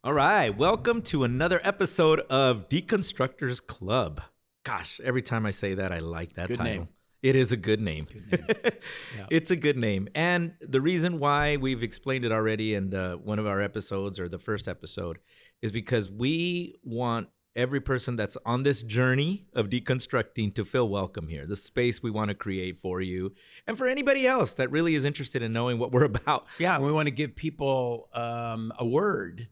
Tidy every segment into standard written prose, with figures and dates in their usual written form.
All right, welcome to another episode of Deconstructors Club. Gosh, every time I say that, I like that Good title. name. It is a good name. Good name. Yeah. It's a good name. And the reason why we've explained it already in one of our episodes or the first episode is because we want every person that's on this journey of deconstructing to feel welcome here. The space we want to create for you and for anybody else that really is interested in knowing what we're about. Yeah, and we want to give people a word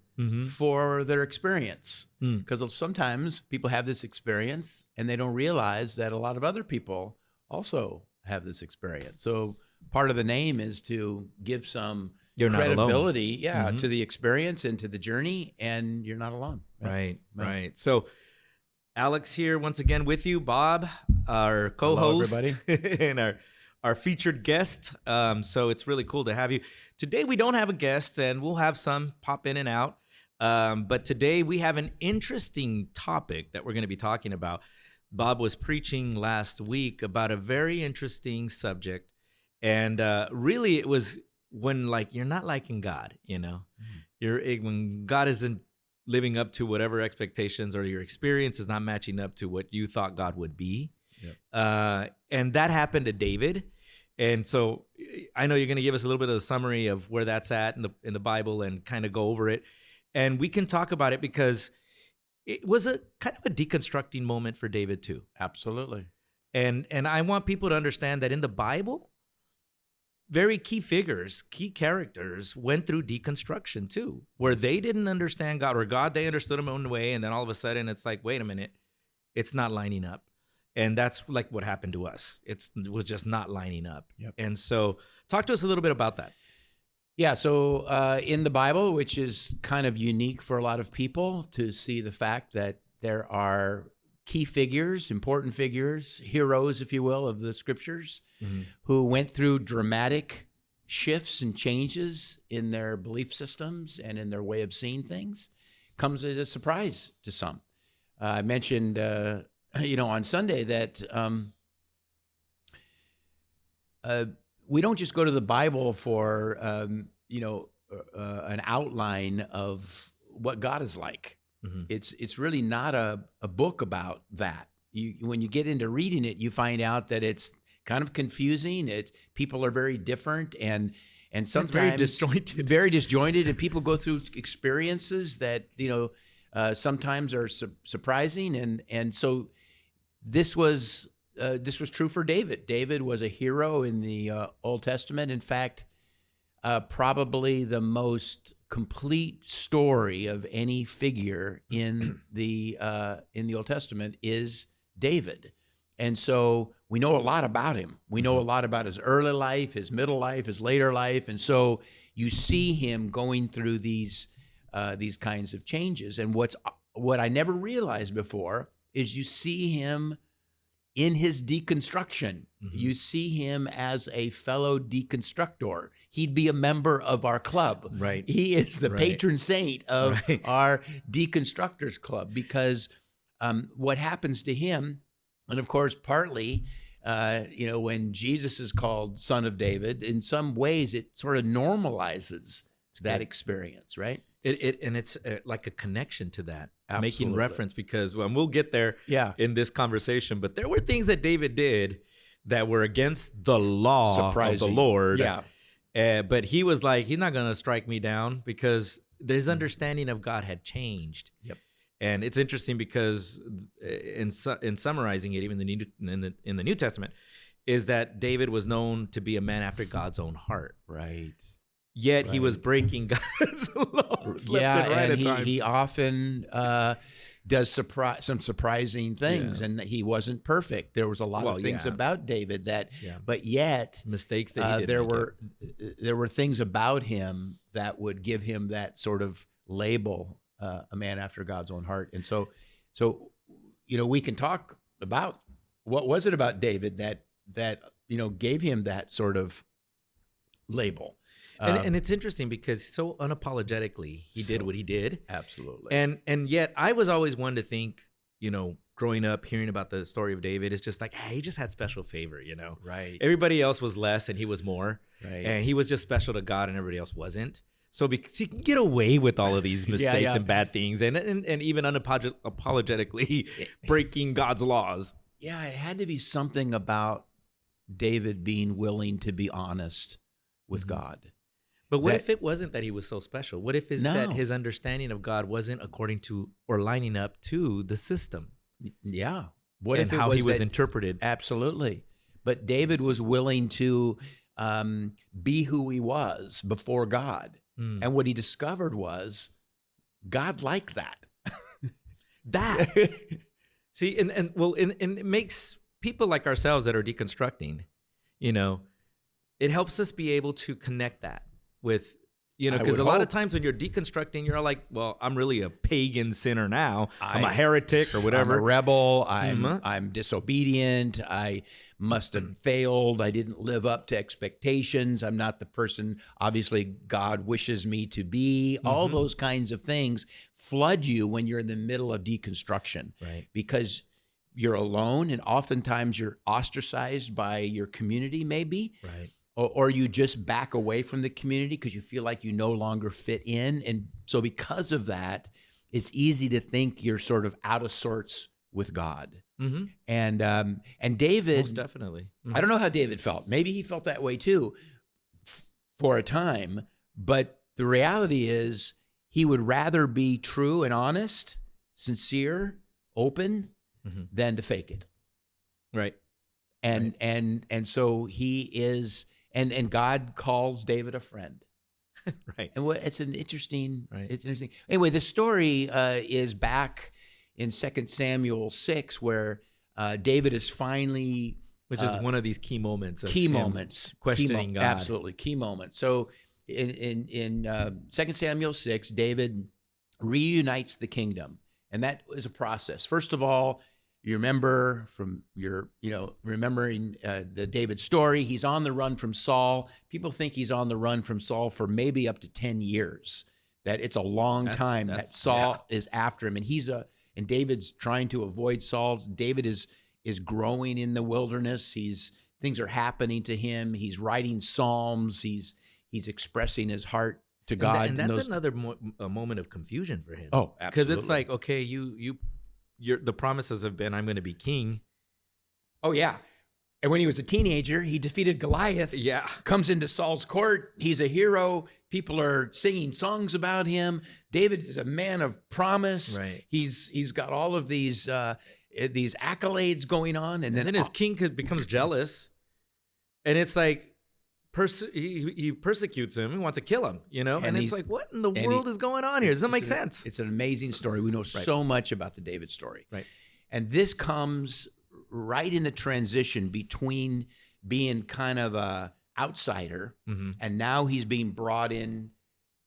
for their experience. Because sometimes people have this experience and they don't realize that a lot of other people also have this experience. So part of the name is to give some credibility, to the experience and to the journey, and you're not alone. Right. So Alex here once again with you, Bob, our co-host. Hello, everybody. And our featured guest. So it's really cool to have you. Today we don't have a guest, and we'll have some pop in and out. But today we have an interesting topic that we're going to be talking about. Bob was preaching last week about a very interesting subject. And really it was when you're not liking God, you know, when God isn't living up to whatever expectations or your experience is not matching up to what you thought God would be. Yep. And that happened to David. And so I know you're going to give us a little bit of the summary of where that's at in the Bible and kind of go over it. And we can talk about it because it was a kind of a deconstructing moment for David too. Absolutely. And I want people to understand that in the Bible, very key figures, key characters went through deconstruction too, where they didn't understand God, or God, they understood him one way. And then all of a sudden it's like, wait a minute, it's not lining up. And that's like what happened to us. It was just not lining up. Yep. And so talk to us a little bit about that. Yeah, so in the Bible, which is kind of unique for a lot of people to see the fact that there are key figures, important figures, heroes, if you will, of the scriptures, who went through dramatic shifts and changes in their belief systems and in their way of seeing things, comes as a surprise to some. I mentioned, on Sunday that we don't just go to the Bible for, an outline of what God is like. It's really not a book about that. When you get into reading it, you find out that it's kind of confusing. People are very different and sometimes very disjointed, and people go through experiences that sometimes are surprising. And so this was true for David. David was a hero in the Old Testament. In fact, probably the most complete story of any figure in the Old Testament is David. And so we know a lot about him. We know a lot about his early life, his middle life, his later life. And so you see him going through these kinds of changes. And what I never realized before is you see him in his deconstruction. You see him as a fellow deconstructor. He'd be a member of our club. Right. He is the patron saint of our Deconstructors Club, because what happens to him, and of course, partly, when Jesus is called Son of David, in some ways it sort of normalizes that experience, right? It's like a connection to that. Absolutely. Making reference, because we'll get there in this conversation, but there were things that David did that were against the law of the Lord. Yeah. But he was like, he's not going to strike me down, because his understanding of God had changed. Yep. And it's interesting because in summarizing it, even in the New Testament, is that David was known to be a man after God's own heart. Right. Yet he was breaking God's laws left and right at times. He often does some surprising things, and he wasn't perfect. There was a lot of things about David that, but yet mistakes that he did. There were things about him that would give him that sort of label, a man after God's own heart. And so we can talk about what was it about David that gave him that sort of label. And it's interesting because so unapologetically he did what he did. Absolutely. And yet I was always one to think, growing up, hearing about the story of David, it's just like, hey, he just had special favor, Right. Everybody else was less and he was more. Right. And he was just special to God and everybody else wasn't. So because he can get away with all of these mistakes yeah. and bad things, and even unapologetically breaking God's laws. Yeah, it had to be something about David being willing to be honest with God. But what if it wasn't that he was so special? What if it's that No. his understanding of God wasn't according to or lining up to the system? Yeah. What And if it how was he was that- interpreted? Absolutely. But David was willing to be who he was before God. And what he discovered was God liked that. That see, and it makes people like ourselves that are deconstructing, you know, it helps us be able to connect that with, you know, I because would a lot of hope. times when you're deconstructing, you're like, well, I'm really a pagan sinner now. I'm a I- heretic or whatever. I'm a rebel. Mhm. I'm disobedient. I must have failed. I didn't live up to expectations. I'm not the person, obviously, God wishes me to be. All those kinds of things flood you when you're in the middle of deconstruction. Right. Because you're alone, and oftentimes you're ostracized by your community, maybe. Right. Or you just back away from the community because you feel like you no longer fit in. And so because of that, it's easy to think you're sort of out of sorts with God. Mm-hmm. And David, Most definitely. I don't know how David felt. Maybe he felt that way too for a time. But the reality is he would rather be true and honest, sincere, open, than to fake it. Right. And so he is, and God calls David a friend. Right. And it's an interesting, Right. it's interesting. Anyway, the story is back in 2 Samuel 6, where David is finally, Which is one of these key moments. Of key him moments, questioning God. absolutely key moments. So in 2 Samuel 6, David reunites the kingdom, and that is a process. First of all, you remember from your, remembering the David story, he's on the run from Saul. People think he's on the run from Saul for maybe up to 10 years. That it's a long time that Saul is after him, and David's trying to avoid Saul. David is growing in the wilderness. Things are happening to him. He's writing psalms. He's expressing his heart to God. And that's another a moment of confusion for him. Oh, because it's absolutely. like, okay, the promises have been, I'm going to be king. Oh, yeah. And when he was a teenager, he defeated Goliath. Yeah. Comes into Saul's court. He's a hero. People are singing songs about him. David is a man of promise. Right. He's got all of these accolades going on, and then his king becomes jealous, and it's like he persecutes him. He wants to kill him, and it's like, what in the world is going on here? Does that make sense? It's an amazing story. We know so much about the David story. Right. And this comes right in the transition between being kind of a outsider, and now he's being brought in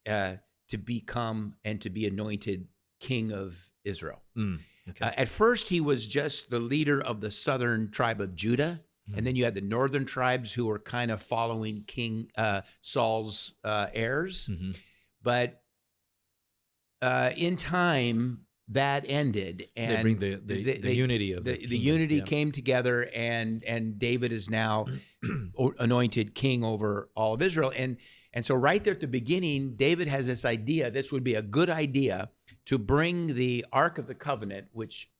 to become and to be anointed king of Israel. Okay. At first, he was just the leader of the southern tribe of Judah. And then you had the northern tribes who were kind of following King Saul's heirs. But in time, that ended. And they bring the unity of the kingdom. unity came together, and David is now anointed king over all of Israel. And so right there at the beginning, David has this idea. This would be a good idea to bring the Ark of the Covenant, which,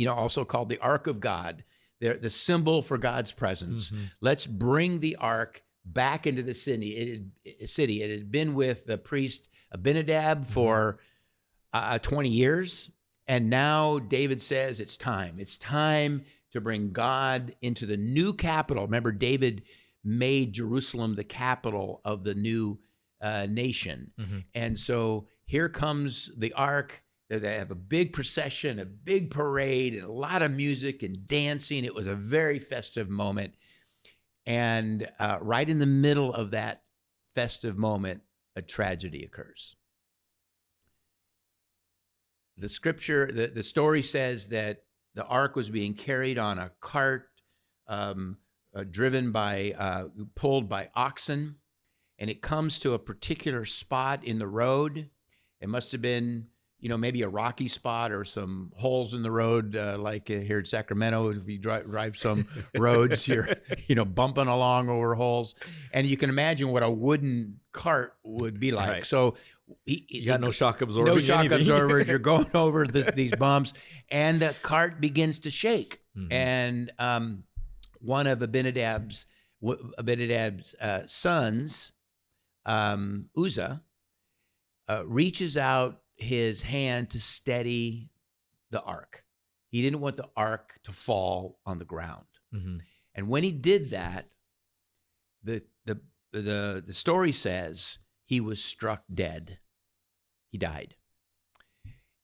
also called the Ark of God, the symbol for God's presence. Let's bring the Ark back into the city. It had been with the priest Abinadab for 20 years. And now David says it's time. It's time to bring God into the new capital. Remember, David made Jerusalem the capital of the new nation. And so here comes the Ark. They have a big procession, a big parade, and a lot of music and dancing. It was a very festive moment. And right in the middle of that festive moment, a tragedy occurs. The scripture, the story says that the Ark was being carried on a cart, pulled by oxen, and it comes to a particular spot in the road. It must have been, maybe a rocky spot or some holes in the road, like here in Sacramento, if you drive some roads, you're, bumping along over holes. And you can imagine what a wooden cart would be like. Right. So you got no shock absorbers. No shock absorbers. You're going over these bumps, and the cart begins to shake. And one of Abinadab's sons, Uzzah, reaches out his hand to steady the ark. He didn't want the ark to fall on the ground. And when he did that, the story says he was struck dead. He died.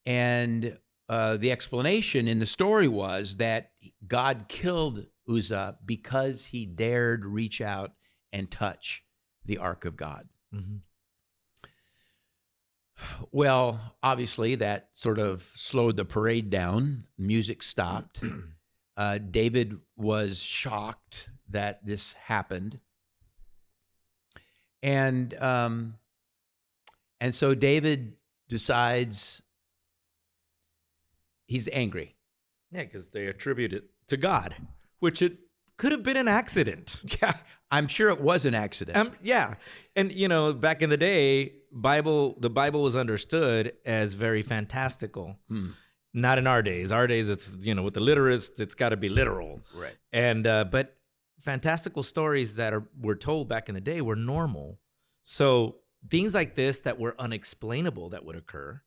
And the explanation in the story was that God killed Uzzah because he dared reach out and touch the ark of God. Well, obviously, that sort of slowed the parade down. Music stopped. David was shocked that this happened. And so David decides he's angry. Yeah, because they attribute it to God, which it could have been an accident. Yeah, I'm sure it was an accident. Yeah. And, back in the day, the Bible was understood as very fantastical. Not in our days. Our days, it's, with the literalists, it's got to be literal. Right. And, but fantastical stories that were told back in the day were normal. So things like this that were unexplainable that would occur,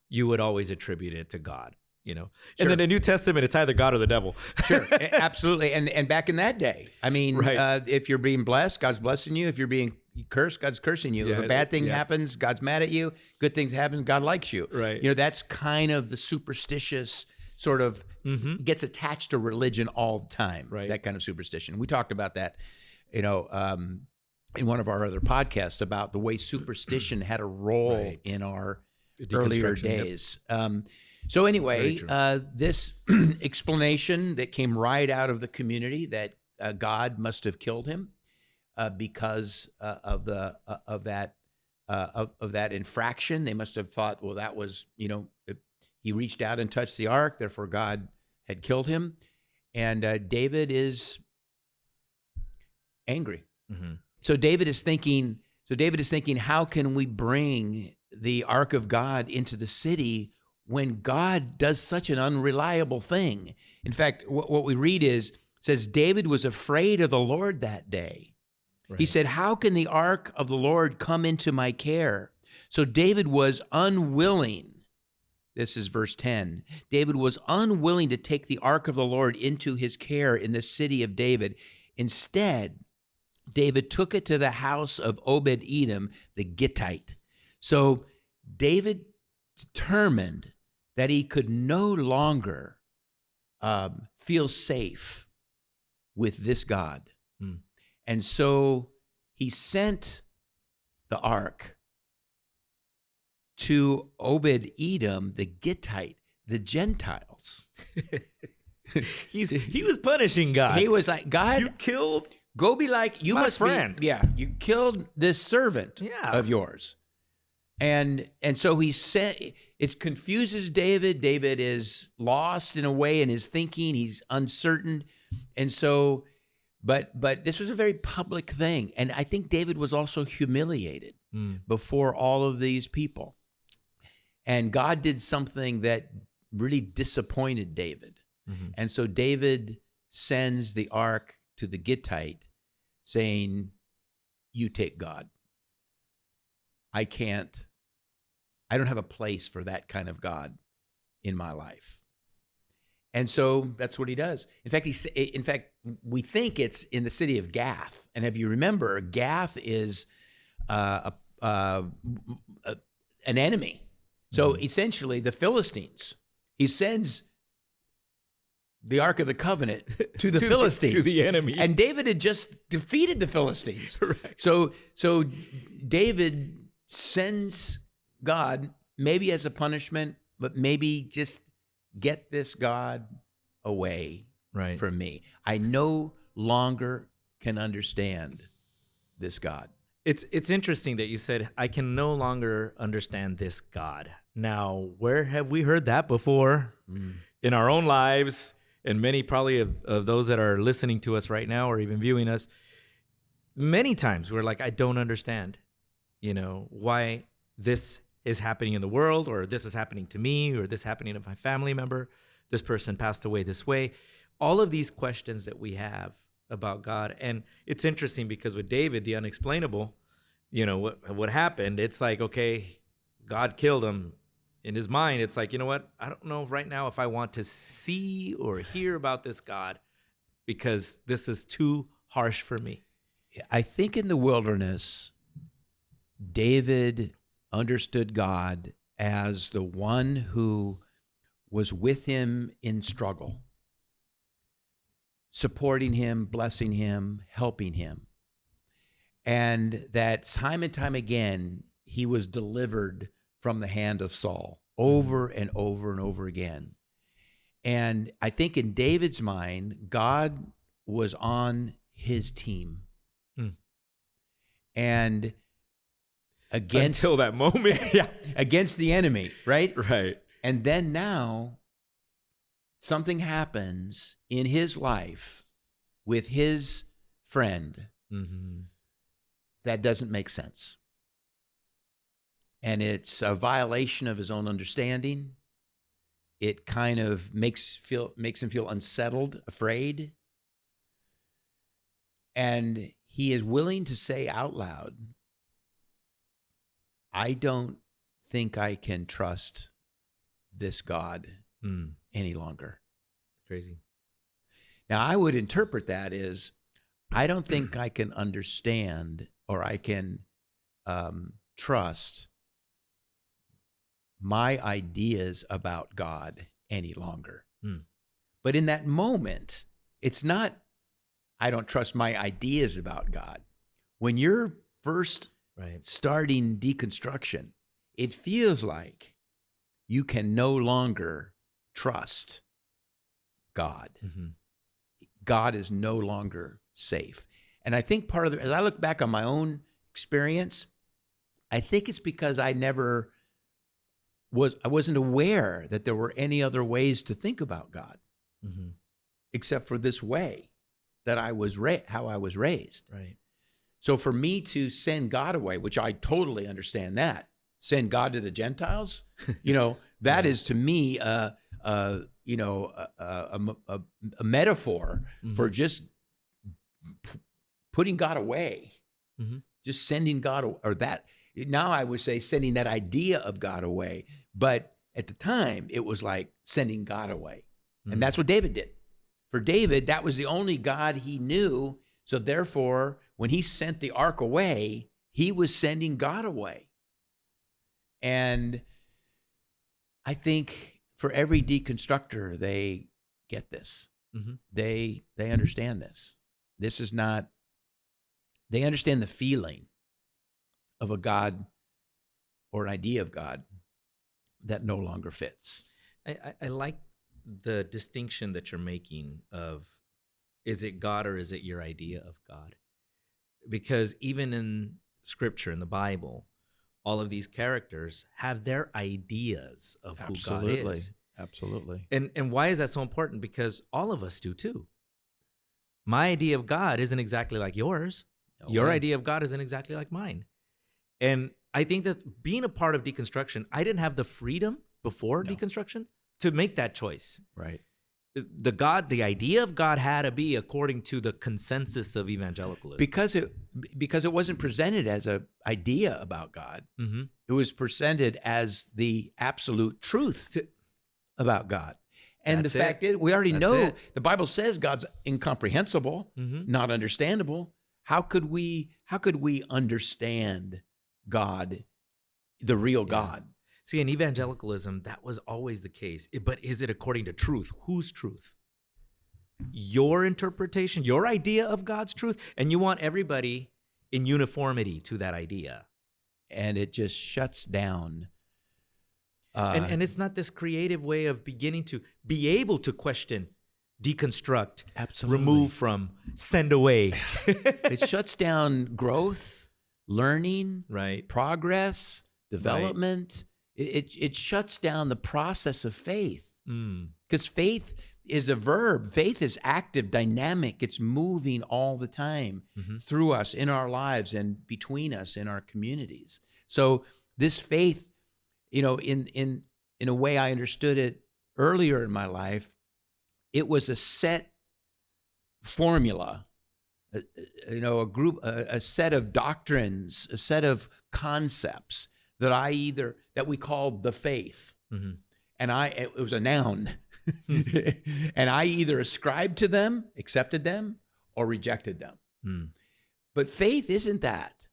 you would always attribute it to God. Sure. And then the New Testament, it's either God or the devil. Sure, absolutely. And back in that day, I mean, right. If you're being blessed, God's blessing you. If you're being cursed, God's cursing you. If a bad thing happens, God's mad at you. Good things happen, God likes you. Right. That's kind of the superstitious sort of gets attached to religion all the time. Right. That kind of superstition. We talked about that, in one of our other podcasts about the way superstition had a role in our earlier days. So anyway, this explanation that came right out of the community that God must have killed him because of that infraction. They must have thought, well, that was, he reached out and touched the ark, therefore God had killed him. And David is angry. So David is thinking, how can we bring the ark of God into the city when God does such an unreliable thing? In fact, what we read says David was afraid of the Lord that day. Right. He said, how can the ark of the Lord come into my care? So David was unwilling. This is verse 10. David was unwilling to take the ark of the Lord into his care in the city of David. Instead, David took it to the house of Obed-Edom, the Gittite. So David determined that he could no longer feel safe with this God. And so he sent the ark to Obed-Edom, the Gittite, the Gentiles. He was punishing God. He was like, God, you killed go be like, you my must friend. Be, you killed this servant of yours. And so he said, it confuses David. David is lost in a way in his thinking. He's uncertain. And so, but this was a very public thing. And I think David was also humiliated before all of these people. And God did something that really disappointed David. And so David sends the ark to the Gittite saying, you take God. I don't have a place for that kind of God in my life. And so that's what he does. In fact, we think it's in the city of Gath. And if you remember, Gath is an enemy. So essentially, the Philistines, he sends the Ark of the Covenant to the Philistines. To the enemy. And David had just defeated the Philistines. Right. So David sends God, maybe as a punishment, but maybe just get this God away from me. I no longer can understand this God. It's interesting that you said, I can no longer understand this God. Now, where have we heard that before in our own lives? And many probably of those that are listening to us right now or even viewing us, many times we're like, I don't understand, why this is happening in the world, or this is happening to me, or this happening to my family member. This person passed away this way. All of these questions that we have about God. And it's interesting because with David, the unexplainable, what happened, it's like, okay, God killed him. In his mind, it's like, you know what? I don't know right now if I want to see or hear about this God, because this is too harsh for me. I think in the wilderness, David understood God as the one who was with him in struggle, supporting him, blessing him, helping him. And that time and time again, he was delivered from the hand of Saul over and over and over again. And I think in David's mind, God was on his team. And against until that moment, against the enemy, right? Right. And then now something happens in his life with his friend that doesn't make sense. And it's a violation of his own understanding. It kind of makes him feel unsettled, afraid. And he is willing to say out loud, I don't think I can trust this God any longer. It's crazy. Now, I would interpret that as, I don't think I can understand or I can trust my ideas about God any longer. But in that moment, it's not, I don't trust my ideas about God. When you're first starting deconstruction, it feels like you can no longer trust God. God is no longer safe. And I think part of as I look back on my own experience, I think it's because I wasn't aware that there were any other ways to think about God, except for this way that I was how I was raised. Right. So for me to send God away, which I totally understand that, send God to the Gentiles, that is to me a metaphor for just putting God away, just sending God, or that. Now I would say sending that idea of God away. But at the time, it was like sending God away. And that's what David did. For David, that was the only God he knew. So therefore, when he sent the ark away, he was sending God away. And I think for every deconstructor, they get this. They understand this. This is not, they understand the feeling of a God or an idea of God that no longer fits. I like the distinction that you're making of, is it God or is it your idea of God? Because even in Scripture, in the Bible, all of these characters have their ideas of who God is. Absolutely. And why is that so important? Because all of us do too. My idea of God isn't exactly like yours. Your idea of God isn't exactly like mine. And I think that being a part of deconstruction, I didn't have the freedom before deconstruction to make that choice. Right. The idea of God had to be according to the consensus of evangelicalism. Because it wasn't presented as an idea about God. It was presented as the absolute truth about God. And the fact is, we already know the Bible says God's incomprehensible, not understandable. How could we understand God, the real God? See, in evangelicalism, that was always the case. But is it according to truth? Whose truth? Your interpretation, your idea of God's truth, and you want everybody in uniformity to that idea. And it just shuts down. And it's not this creative way of beginning to be able to question, deconstruct, remove from, send away. It shuts down growth, learning, right, progress, development. It shuts down the process of faith, Mm. because faith is a verb. Faith is active, dynamic. It's moving all the time through us in our lives and between us in our communities. So this faith, in a way I understood it earlier in my life, it was a set formula, a set of doctrines, a set of concepts that we called the faith. And it was a noun. And I either ascribed to them, accepted them, or rejected them. But faith isn't that.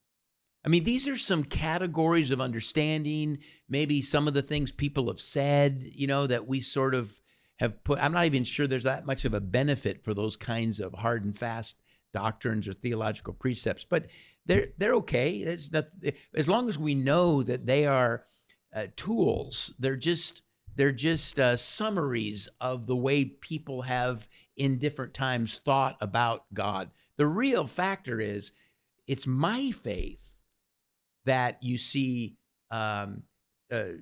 I mean, these are some categories of understanding, maybe some of the things people have said, that we sort of have put. I'm not even sure there's that much of a benefit for those kinds of hard and fast doctrines or theological precepts, but they're okay. As long as we know that they are tools, they're just summaries of the way people have in different times thought about God. The real factor is it's my faith that you see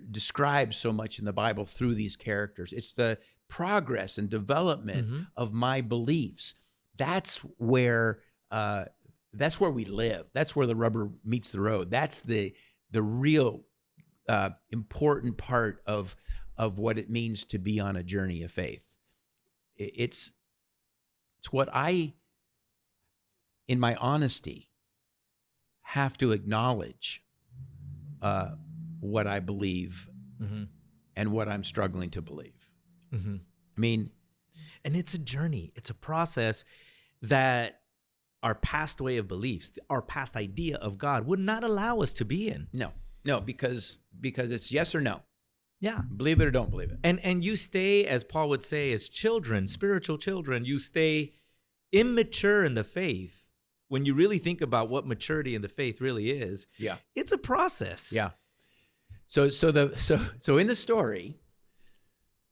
described so much in the Bible through these characters. It's the progress and development of my beliefs. That's where we live. That's where the rubber meets the road. That's the real important part of what it means to be on a journey of faith. It's what I, in my honesty, have to acknowledge what I believe and what I'm struggling to believe. I mean, and it's a journey. It's a process that our past way of beliefs, our past idea of God would not allow us to be in. No, because it's yes or no. Yeah. Believe it or don't believe it. And you stay, as Paul would say, as children, spiritual children, you stay immature in the faith. When you really think about what maturity in the faith really is, it's a process. Yeah. So in the story,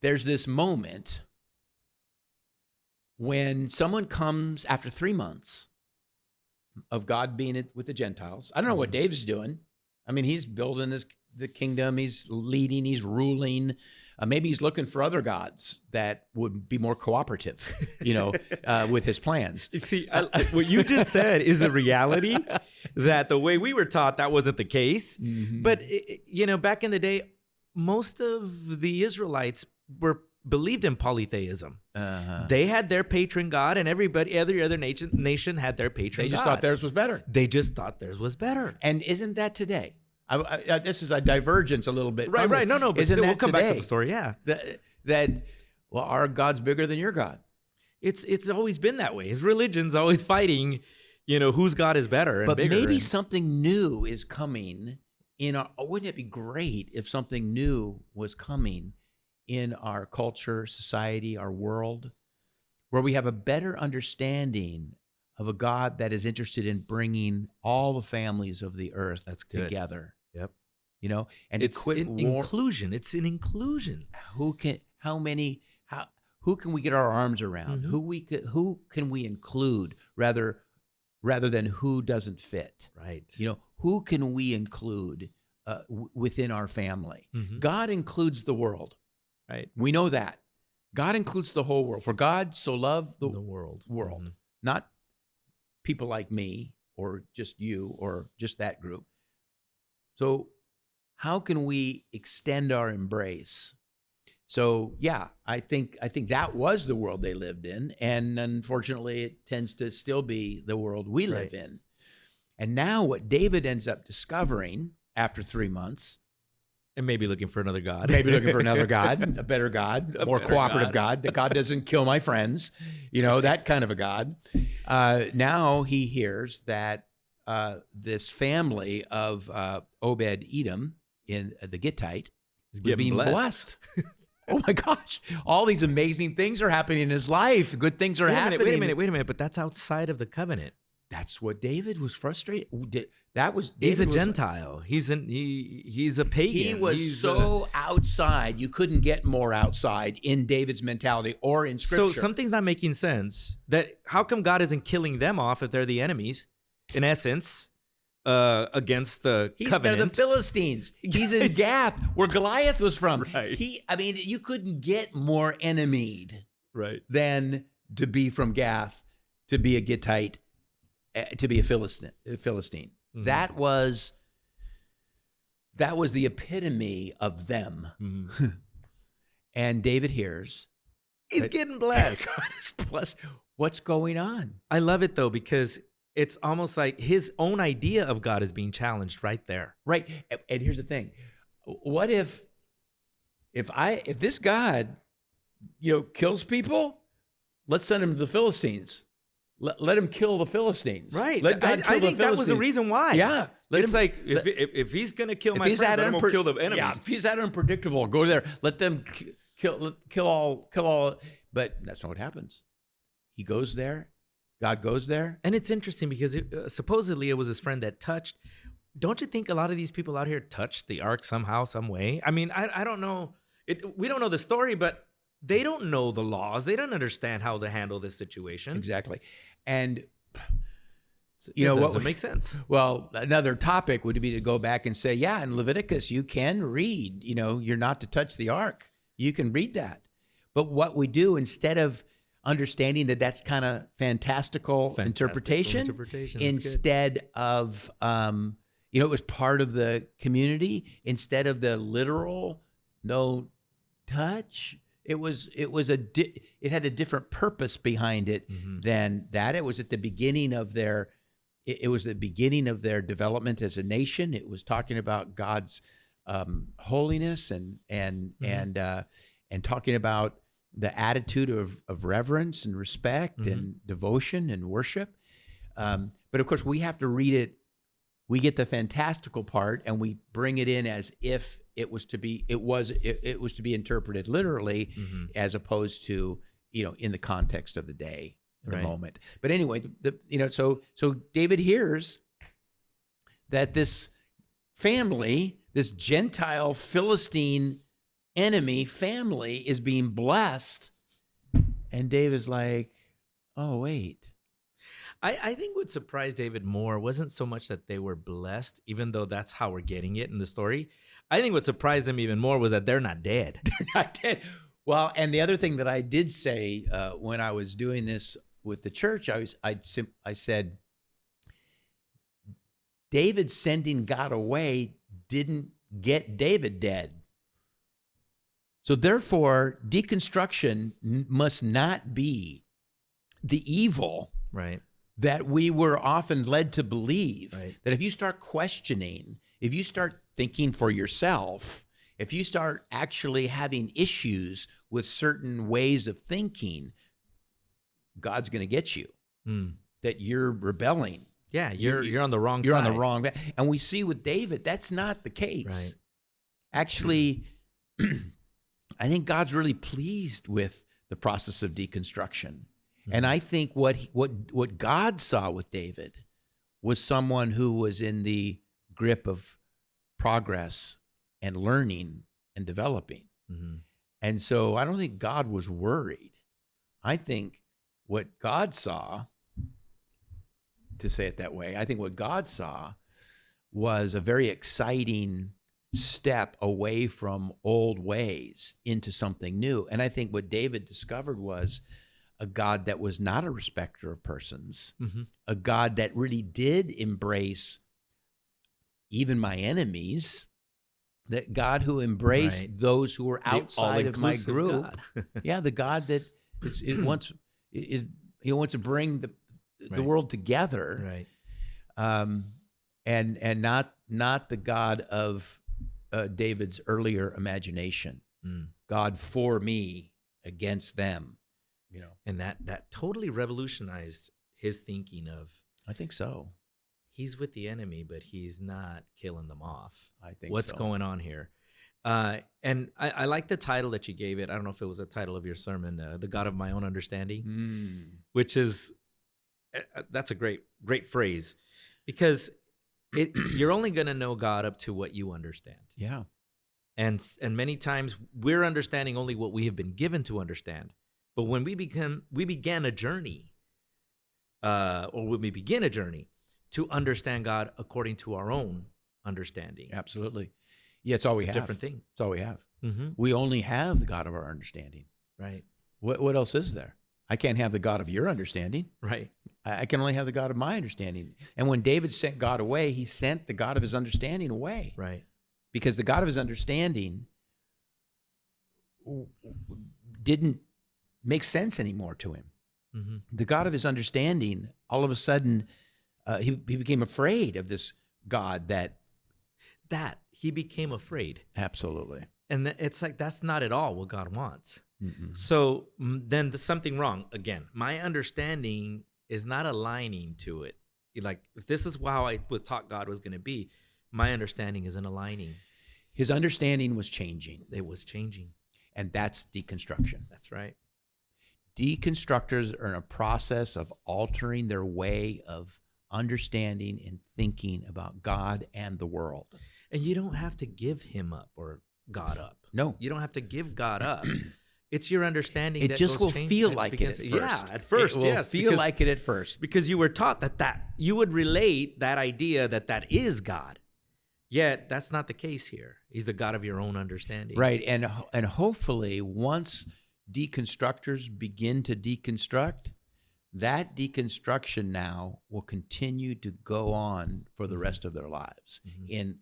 there's this moment when someone comes after 3 months of God being with the Gentiles. I don't know what Dave's doing. I mean, he's building the kingdom. He's leading. He's ruling. Maybe he's looking for other gods that would be more cooperative, with his plans. See, what you just said is a reality that the way we were taught, that wasn't the case. But, back in the day, most of the Israelites believed in polytheism. They had their patron god, and every other nation had their patron god. They just thought theirs was better. They just thought theirs was better. And isn't that today? This is a divergence a little bit. Right. No, but still, we'll come back to the story. Yeah. Well, our God's bigger than your God. It's always been that way. His religion's always fighting, whose God is better and bigger. But maybe something new is coming wouldn't it be great if something new was coming in our culture, society, our world, where we have a better understanding of a God that is interested in bringing all the families of the earth together. Yep. And it's inclusion. It's an inclusion. Who can we get our arms around? Who can we include rather than who doesn't fit? Right. Who can we include within our family? God includes the world. Right. We know that. God includes the whole world. For God so loved the world. Not people like me or just you or just that group. So how can we extend our embrace? So I think that was the world they lived in, and unfortunately it tends to still be the world we live in. And now what David ends up discovering after 3 months, and maybe looking for another God. A better God, a more cooperative God, that God doesn't kill my friends, that kind of a God. Now he hears that this family of Obed-Edom in the Gittite is being blessed. Oh my gosh. All these amazing things are happening in his life. Good things are happening. Wait a minute. But that's outside of the covenant. That's what David was frustrated. He's a Gentile. He's a pagan. He was outside. You couldn't get more outside in David's mentality or in Scripture. So something's not making sense. That how come God isn't killing them off if they're the enemies, in essence, against the They're covenant. the Philistines. He's in Gath, where Goliath was from. Right. You couldn't get more enemied Right. than to be from Gath, to be a Gittite, to be a Philistine. Mm-hmm. That was the epitome of them. Mm-hmm. And David hears. He's getting blessed. Plus, what's going on? I love it though, because it's almost like his own idea of God is being challenged right there. Right. And here's the thing. What if this God, kills people, let's send him to the Philistines. Let him kill the Philistines. Right. Let God kill I think the that was the Philistines. reason why. Yeah. It's like, if he's going to kill my friends, let him kill the enemies. Yeah, if he's that unpredictable, go there. Let them kill all. But that's not what happens. He goes there. God goes there. And it's interesting because supposedly it was his friend that touched. Don't you think a lot of these people out here touched the ark somehow, some way? I mean, I don't know. We don't know the story, but they don't know the laws. They don't understand how to handle this situation. Exactly. And it doesn't make sense. Well, another topic would be to go back and say, yeah, in Leviticus, you can read, you're not to touch the ark. You can read that. But what we do, instead of understanding that that's kind of fantastical interpretation instead of, it was part of the community, instead of the literal no touch. It had a different purpose behind it than that. It was at the beginning of their development as a nation. It was talking about God's holiness and talking about the attitude of reverence and respect and devotion and worship. But of course, we have to read it. We get the fantastical part and we bring it in as if it was to be interpreted literally, as opposed to in the context of the day, the moment. But anyway, so David hears that this family, this Gentile Philistine enemy family, is being blessed, and David's like, oh wait. I think what surprised David more wasn't so much that they were blessed, even though that's how we're getting it in the story. I think what surprised him even more was that they're not dead. They're not dead. Well, and the other thing that I did say when I was doing this with the church, I said, David sending God away didn't get David dead. So therefore, deconstruction must not be the evil, right, that we were often led to believe. Right. That if you start questioning, if you start thinking for yourself, if you start actually having issues with certain ways of thinking, God's going to get you. That you're rebelling. Yeah, you're on the wrong side. You're on the wrong. And we see with David, that's not the case. Right. Actually, I think God's really pleased with the process of deconstruction. And I think what God saw with David was someone who was in the grip of progress and learning and developing. And so I don't think God was worried. I think what God saw, to say it that way, I think what God saw was a very exciting step away from old ways into something new. And I think what David discovered was a God that was not a respecter of persons, a God that really did embrace even my enemies, that God who embraced those who were outside of my group. Yeah, the God that wants to bring the world together, and not the God of David's earlier imagination. God for me, against them. And that totally revolutionized his thinking of, I think so. He's with the enemy, but he's not killing them off. I think what's so. going on here? And I like the title that you gave it. I don't know if it was the title of your sermon, "The God of My Own Understanding," which is that's a great phrase, because you're only going to know God up to what you understand. Yeah. And many times we're understanding only what we have been given to understand. But when we begin a journey to to understand God according to our own understanding. Absolutely. Yeah, it's all we It's a have. different thing. It's all we have. Mm-hmm. We only have the God of our understanding. Right. What else is there? I can't have the God of your understanding. Right. I can only have the God of my understanding. And when David sent God away, he sent the God of his understanding away. Right. Because the God of his understanding didn't make sense anymore to him. Mm-hmm. The God of his understanding, all of a sudden, he became afraid of this God that he became afraid. absolutely. And it's like, that's not at all what God wants. Mm-mm. So then there's something wrong. Again, my understanding is not aligning to it. Like, if this is how I was taught God was going to be, my understanding isn't aligning. His understanding was changing, It was changing. and that's deconstruction. That's right. Deconstructors are in a process of altering their way of understanding and thinking about God and the world. And you don't have to give him up or God up. No. You don't have to give God up. It's your understanding It that just goes will change- feel that like begins- it at first. Yeah, at first, it will yes. feel like it at first. Because you were taught that you would relate that idea that is God. Yet that's not the case here. He's the God of your own understanding. Right. And hopefully once deconstructors begin to deconstruct, that deconstruction now will continue to go on for the rest of their lives in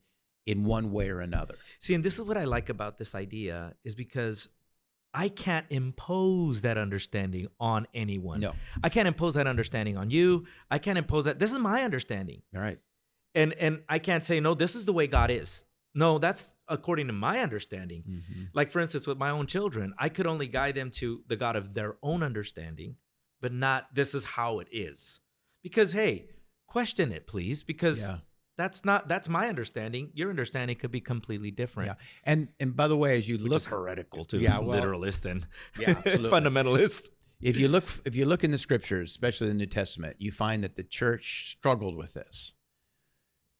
one way or another. See, and this is what I like about this idea is because I can't impose that understanding on anyone. No. I can't impose that understanding on you. I can't impose that. This is my understanding. All right. And I can't say, no, this is the way God is. No, that's according to my understanding. Mm-hmm. Like, for instance, with my own children, I could only guide them to the God of their own understanding, but not this is how it is. Because, hey, question it, please, because that's my understanding. Your understanding could be completely different. Yeah. And by the way, as you Which look is heretical to literalist and absolutely. fundamentalist. If you look in the scriptures, especially the New Testament, you find that the church struggled with this.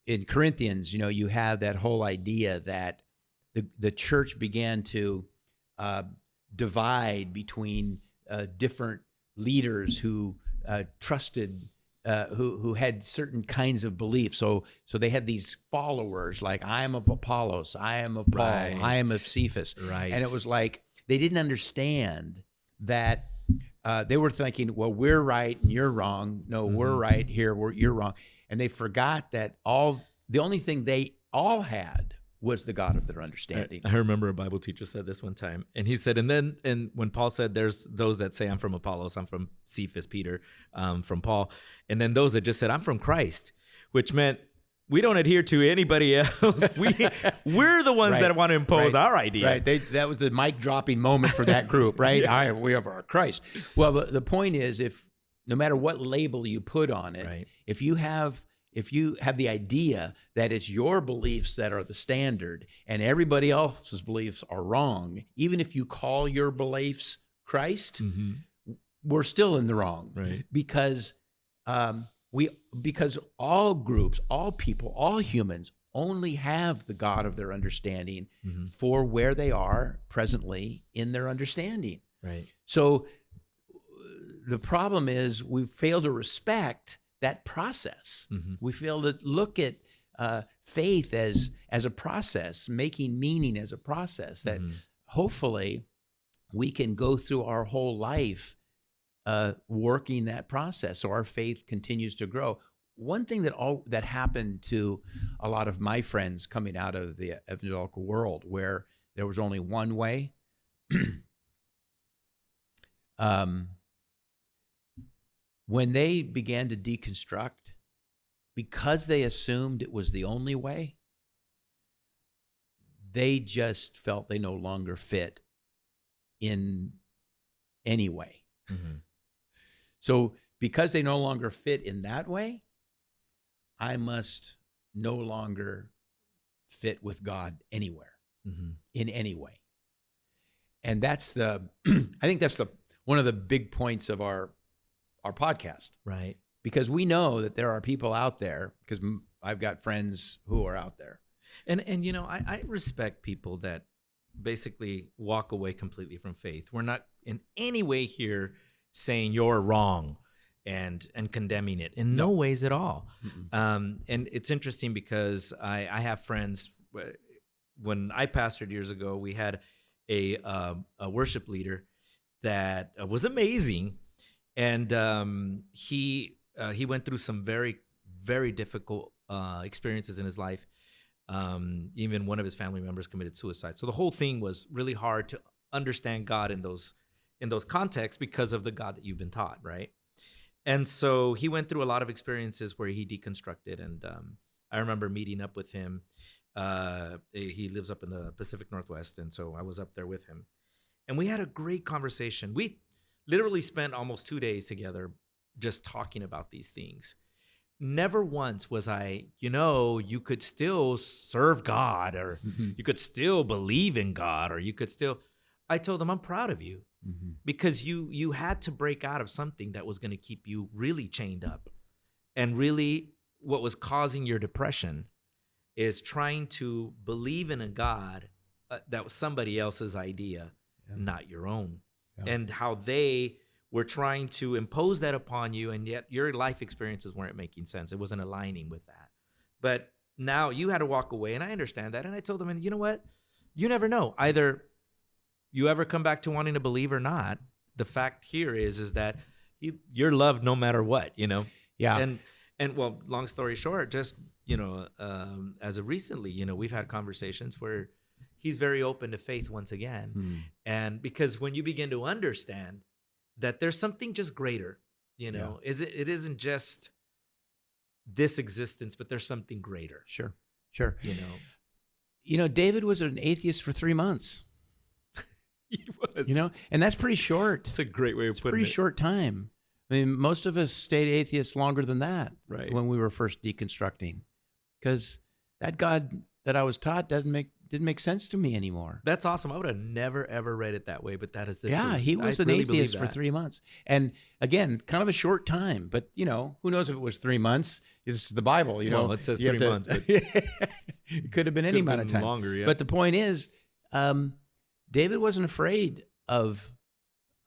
In Corinthians, you have that whole idea that the church began to divide between different leaders who trusted, who had certain kinds of beliefs. So they had these followers, like I am of Apollos, I am of Paul, Right. I am of Cephas, Right. and it was like they didn't understand that. They were thinking, well, we're right and you're wrong. No, we're right here, you're wrong. And they forgot that the only thing they all had was the God of their understanding. I remember a Bible teacher said this one time, and he said, and when Paul said, there's those that say I'm from Apollos, I'm from Cephas, Peter, from Paul, and then those that just said I'm from Christ, which meant we don't adhere to anybody else. We're the ones that want to impose our idea. Right. That was the mic dropping moment for that group, right? We have our Christ. Well, the point is, if no matter what label you put on it, if you have the idea that it's your beliefs that are the standard and everybody else's beliefs are wrong, even if you call your beliefs Christ, we're still in the wrong, Right. because all groups, all people, all humans only have the God of their understanding for where they are presently in their understanding. Right. So the problem is we fail to respect that process. We fail to look at faith as a process, making meaning as a process that hopefully we can go through our whole life working that process so our faith continues to grow. One thing that happened to a lot of my friends coming out of the evangelical world, where there was only one way, when they began to deconstruct, because they assumed it was the only way, they just felt they no longer fit in any way. So because they no longer fit in that way, I must no longer fit with God anywhere, in any way. And that's I think that's one of the big points of our podcast. Right. Because we know that there are people out there, because I've got friends who are out there. And I respect people that basically walk away completely from faith. We're not in any way here saying you're wrong. and condemning it in no ways at all. Mm-mm. And it's interesting because I have friends. When I pastored years ago, we had a worship leader that was amazing, and he went through some very, very difficult experiences in his life. Even one of his family members committed suicide. So the whole thing was really hard to understand God in those contexts because of the God that you've been taught, right? And so he went through a lot of experiences where he deconstructed. And I remember meeting up with him. He lives up in the Pacific Northwest, and so I was up there with him. And we had a great conversation. We literally spent almost 2 days together just talking about these things. Never once was I, you could still serve God, or you could still believe in God, or you could still. I told him, I'm proud of you. Because you had to break out of something that was going to keep you really chained up. And really what was causing your depression is trying to believe in a God that was somebody else's idea, not your own. Yeah. And how they were trying to impose that upon you, and yet your life experiences weren't making sense. It wasn't aligning with that. But now you had to walk away, and I understand that. And I told them, and you know what? You never know. Either you ever come back to wanting to believe or not. The fact here is that you're loved no matter what, Yeah. And well, long story short, just, as of recently, we've had conversations where he's very open to faith once again. And because when you begin to understand that there's something just greater, it isn't just this existence, but there's something greater. Sure. David was an atheist for 3 months. He was. And that's pretty short. It's a great way of putting it. Pretty short time. I mean, most of us stayed atheists longer than that, right? When we were first deconstructing, because that God that I was taught didn't make sense to me anymore. That's awesome. I would have never ever read it that way, but that is the truth. Yeah, he was an atheist for 3 months, and again, kind of a short time. But who knows if it was 3 months? This is the Bible, Well, it says 3 months, but it could have been any amount of time. Longer, yeah. But the point is, David wasn't afraid of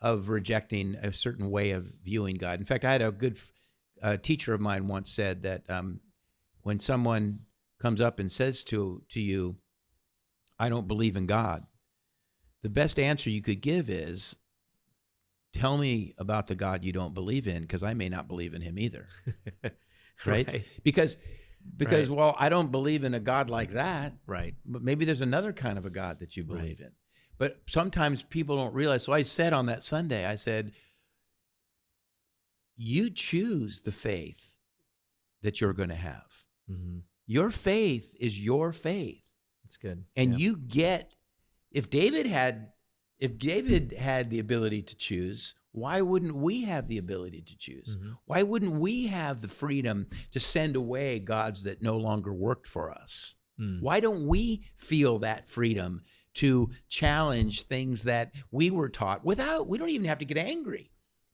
rejecting a certain way of viewing God. In fact, I had a good teacher of mine once said that when someone comes up and says to you, I don't believe in God, the best answer you could give is, tell me about the God you don't believe in, because I may not believe in him either. Right? Because right. Well, I don't believe in a God like that. Right. But maybe there's another kind of a God that you believe in. But sometimes people don't realize. So I said on that Sunday, I said, you choose the faith that you're going to have. Mm-hmm. Your faith is your faith. That's good. And you get, if David had the ability to choose, why wouldn't we have the ability to choose? Mm-hmm. Why wouldn't we have the freedom to send away gods that no longer worked for us? Why don't we feel that freedom to challenge things that we were taught we don't even have to get angry,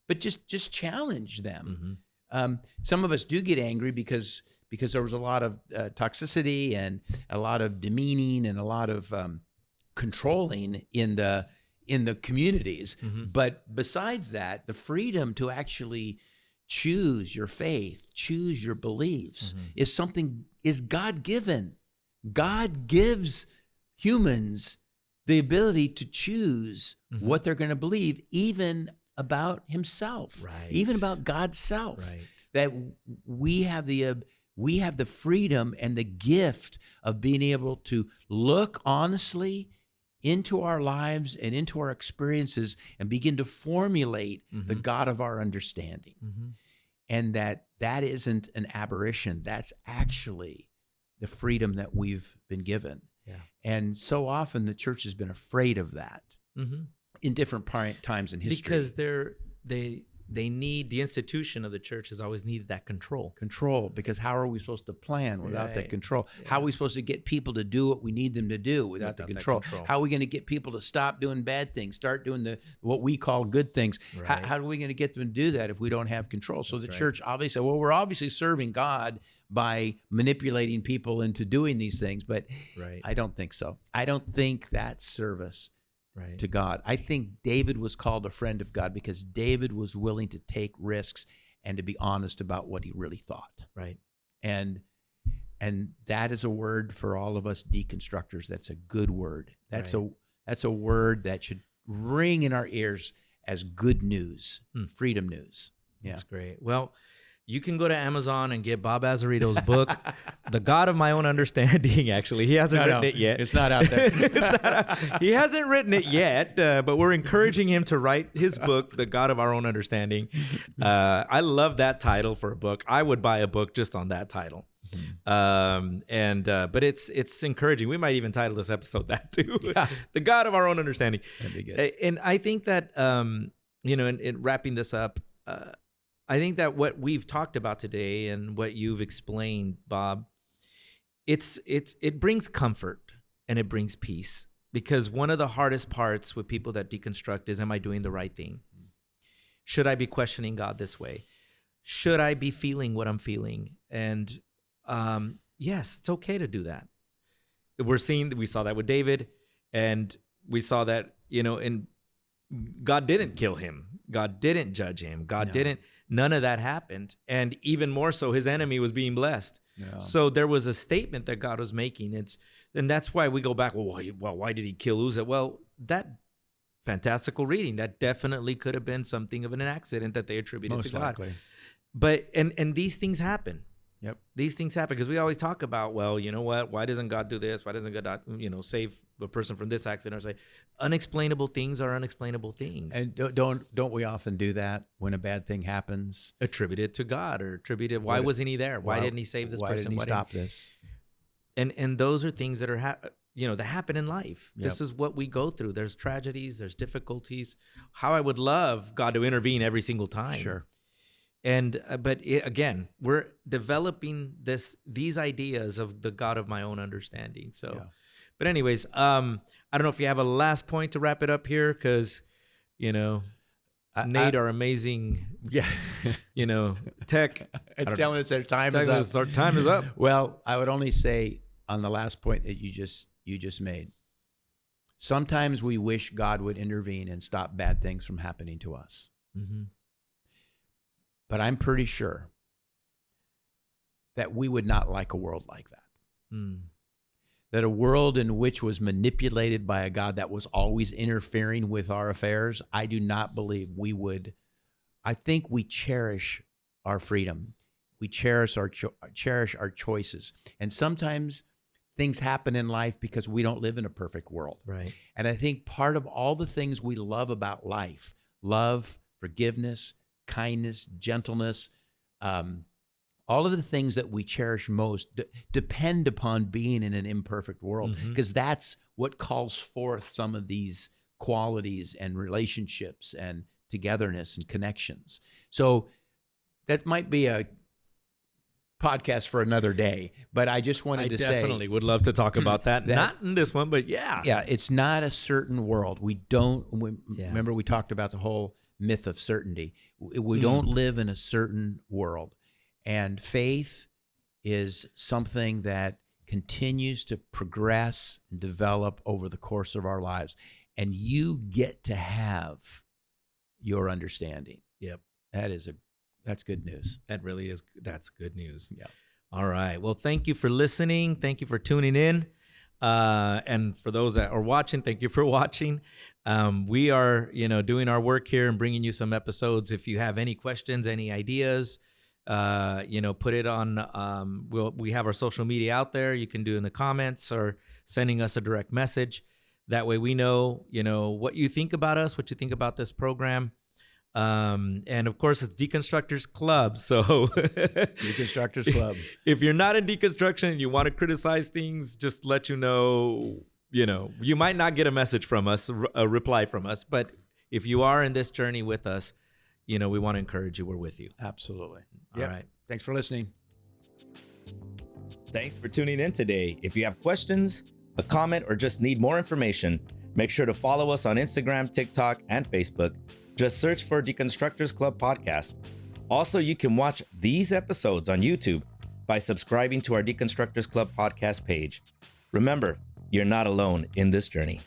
but just challenge them. Mm-hmm. Some of us do get angry because there was a lot of toxicity and a lot of demeaning and a lot of controlling in the communities. Mm-hmm. But besides that, the freedom to actually choose your faith, choose your beliefs, mm-hmm. is God-given. God gives humans the ability to choose mm-hmm. what they're going to believe, even about himself, right. even about God's self. Right. That we have the freedom and the gift of being able to look honestly into our lives and into our experiences and begin to formulate mm-hmm. the God of our understanding. Mm-hmm. And that isn't an aberration. That's actually the freedom that we've been given. Yeah. And so often the church has been afraid of that mm-hmm. in different times in history. Because they need, the institution of the church has always needed that control. Control, because how are we supposed to plan without that control? Yeah. How are we supposed to get people to do what we need them to do without the control? How are we going to get people to stop doing bad things, start doing what we call good things? Right. How are we going to get them to do that if we don't have control? So the church obviously, we're obviously serving God by manipulating people into doing these things, but I don't think so. I don't think that's service. Right. To God. I think David was called a friend of God because David was willing to take risks and to be honest about what he really thought. Right. And that is a word for all of us deconstructors. That's a good word. That's a word that should ring in our ears as good news, freedom news. Yeah. That's great. Well, you can go to Amazon and get Bob Azzarito's book, The God of My Own Understanding. Actually, he hasn't written it yet. It's not out there. He hasn't written it yet, but we're encouraging him to write his book, The God of Our Own Understanding. I love that title for a book. I would buy a book just on that title. But it's encouraging. We might even title this episode that too. The God of Our Own Understanding. That'd be good. And I think that, in wrapping this up, I think that what we've talked about today and what you've explained, Bob, it brings comfort and it brings peace, because one of the hardest parts with people that deconstruct is, am I doing the right thing? Should I be questioning God this way? Should I be feeling what I'm feeling? And yes, it's okay to do that. We saw that with David, and we saw that, and God didn't kill him. God didn't judge him. None of that happened. And even more so, his enemy was being blessed. Yeah. So there was a statement that God was making. And that's why we go back, why did he kill Uzzah? Well, that fantastical reading, that definitely could have been something of an accident that they attributed to God. Likely. But, and these things happen. Yep. These things happen because we always talk about, well, you know what? Why doesn't God do this? Why doesn't God not, save a person from this accident? Or say, unexplainable things are unexplainable things. And don't we often do that when a bad thing happens? Attribute it to God, or why wasn't he there? Why didn't he save this person? Why didn't he stop this? And those are things that are that happen in life. Yep. This is what we go through. There's tragedies, there's difficulties. How I would love God to intervene every single time. Sure. But again, we're developing these ideas of the God of my own understanding. So, yeah. But anyways, I don't know if you have a last point to wrap it up here, because, Nate, our amazing, tech. It's telling us our time is up. Our time is up. Well, I would only say on the last point that you just made, sometimes we wish God would intervene and stop bad things from happening to us. Mm-hmm. But I'm pretty sure that we would not like a world like that. Mm. That a world in which was manipulated by a God that was always interfering with our affairs, I do not believe we would. I think we cherish our freedom. We cherish our choices. And sometimes things happen in life because we don't live in a perfect world. Right. And I think part of all the things we love about life, love, forgiveness, kindness, gentleness, all of the things that we cherish most depend upon being in an imperfect world, because that's what calls forth some of these qualities and relationships and togetherness and connections. So that might be a podcast for another day, but I just wanted to say, I definitely would love to talk about that. Not in this one, but yeah. Yeah, it's not a certain world. Remember we talked about the whole myth of certainty. We don't live in a certain world. And faith is something that continues to progress and develop over the course of our lives. And you get to have your understanding. Yep. That's good news. That really is. That's good news. Yeah. All right. Well, thank you for listening. Thank you for tuning in. And for those that are watching, thank you for watching. We are, doing our work here and bringing you some episodes. If you have any questions, any ideas, put it on, we have our social media out there. You can do in the comments or sending us a direct message. That way we know, what you think about us, what you think about this program. And of course, it's Deconstructors Club. So Deconstructors Club. If you're not in deconstruction and you want to criticize things, just let you know, you might not get a message from us, a reply from us. But if you are in this journey with us, we want to encourage you. We're with you. Absolutely. All right. Thanks for listening. Thanks for tuning in today. If you have questions, a comment, or just need more information, make sure to follow us on Instagram, TikTok, and Facebook. Just search for Deconstructors Club Podcast. Also, you can watch these episodes on YouTube by subscribing to our Deconstructors Club Podcast page. Remember, you're not alone in this journey.